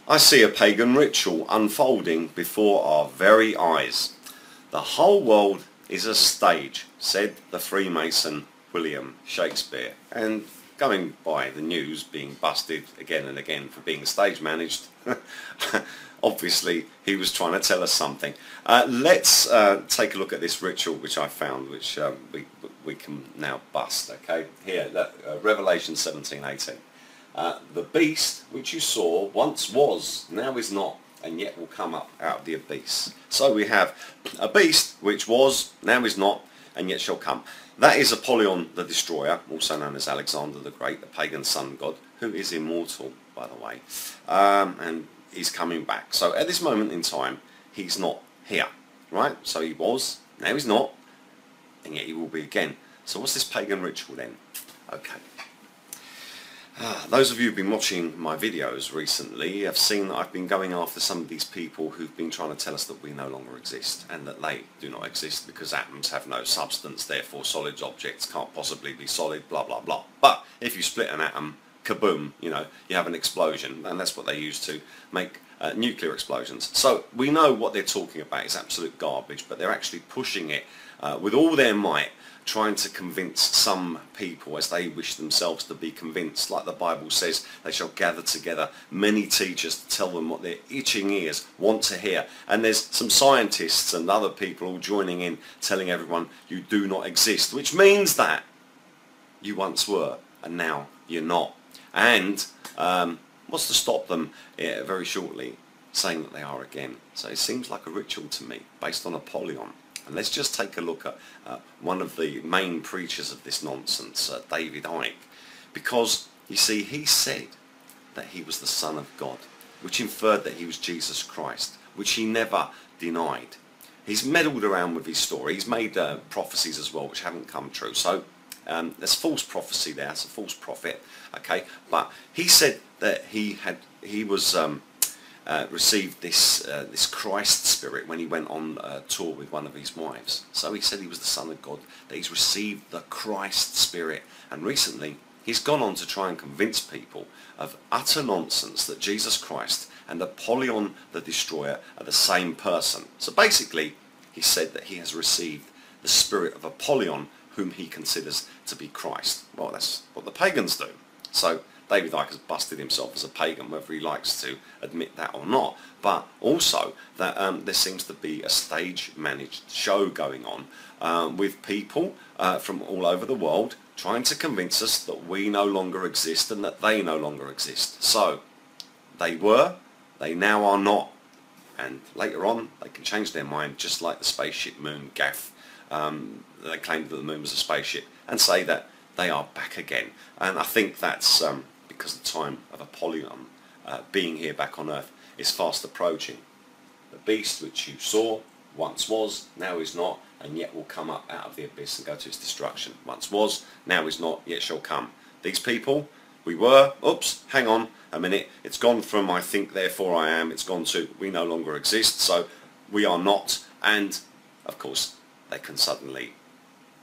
I see a pagan ritual unfolding before our very eyes. The whole world is a stage, said the Freemason William Shakespeare. And going by the news being busted again and again for being stage managed, obviously he was trying to tell us something. Let's take a look at this ritual which I found, which we can now bust. Okay, here, Revelation 17:18. The beast which you saw once was, now is not, and yet will come up out of the abyss. So we have a beast which was, now is not, and yet shall come. That is Apollyon the Destroyer, also known as Alexander the Great, the pagan sun god, who is immortal, by the way, and he's coming back. So at this moment in time, he's not here, right? So he was, now he's not, and yet he will be again. So what's this pagan ritual then? Okay. Those of you who've been watching my videos recently have seen that I've been going after some of these people who've been trying to tell us that we no longer exist, and that they do not exist because atoms have no substance, therefore solid objects can't possibly be solid, blah blah blah. But if you split an atom, kaboom, you know, you have an explosion, and that's what they use to make nuclear explosions. So we know what they're talking about is absolute garbage, but they're actually pushing it with all their might, trying to convince some people as they wish themselves to be convinced. Like the Bible says, they shall gather together many teachers to tell them what their itching ears want to hear. And there's some scientists and other people all joining in, telling everyone you do not exist, which means that you once were and now you're not. And what's to stop them very shortly saying that they are again? So it seems like a ritual to me based on Apollyon. And let's just take a look at one of the main preachers of this nonsense, David Icke, because you see, he said that he was the Son of God, which inferred that he was Jesus Christ, which he never denied. He's meddled around with his story. He's made prophecies as well which haven't come true. So there's false prophecy there. It's a false prophet. Okay, but he said that he received this Christ spirit when he went on a tour with one of his wives. So he said he was the Son of God, that he's received the Christ spirit. And recently he's gone on to try and convince people of utter nonsense that Jesus Christ and Apollyon the Destroyer are the same person. So basically he said that he has received the spirit of Apollyon, whom he considers to be Christ. Well, that's what the pagans do. So David Icke has busted himself as a pagan, whether he likes to admit that or not. But also that there seems to be a stage-managed show going on with people from all over the world trying to convince us that we no longer exist and that they no longer exist. So they were, they now are not. And later on, they can change their mind, just like the spaceship moon gaff. They claimed that the moon was a spaceship and say that they are back again. And I think that's because the time of Apollyon being here back on Earth is fast approaching. The beast which you saw once was, now is not, and yet will come up out of the abyss and go to its destruction. Once was, now is not, yet shall come. These people, we were, oops, hang on a minute, it's gone from I think therefore I am, it's gone to we no longer exist, so we are not, and of course they can suddenly,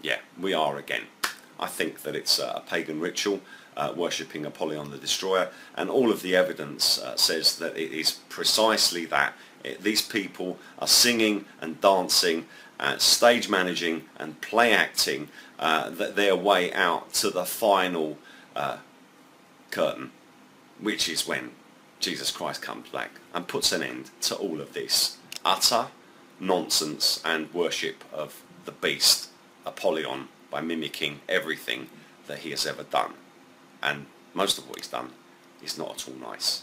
yeah, we are again. I think that it's a pagan ritual worshipping Apollyon the Destroyer, and all of the evidence says that it is precisely that. These people are singing and dancing, stage managing and play acting their way out to the final curtain, which is when Jesus Christ comes back and puts an end to all of this utter nonsense and worship of the beast Apollyon by mimicking everything that he has ever done. And most of what he's done is not at all nice.